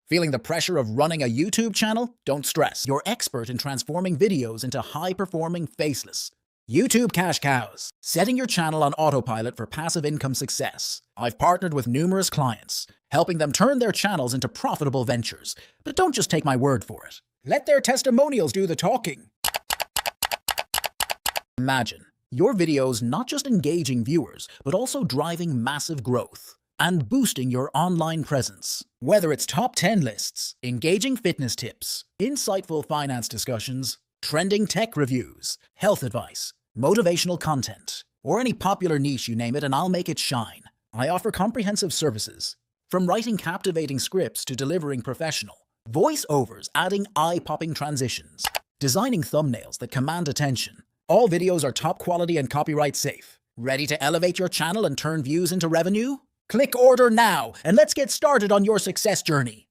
Feeling the pressure of running a YouTube channel? Don't stress. You're expert in transforming videos into high-performing, faceless YouTube cash cows. Setting your channel on autopilot for passive income success. I've partnered with numerous clients, helping them turn their channels into profitable ventures. But don't just take my word for it. Let their testimonials do the talking. Imagine your videos not just engaging viewers, but also driving massive growth and boosting your online presence. Whether it's top 10 lists, engaging fitness tips, insightful finance discussions, trending tech reviews, health advice, motivational content, or any popular niche, you name it, and I'll make it shine. I offer comprehensive services, from writing captivating scripts to delivering professional voiceovers, adding eye-popping transitions, designing thumbnails that command attention. All videos are top quality and copyright safe. Ready to elevate your channel and turn views into revenue? Click order now, and let's get started on your success journey.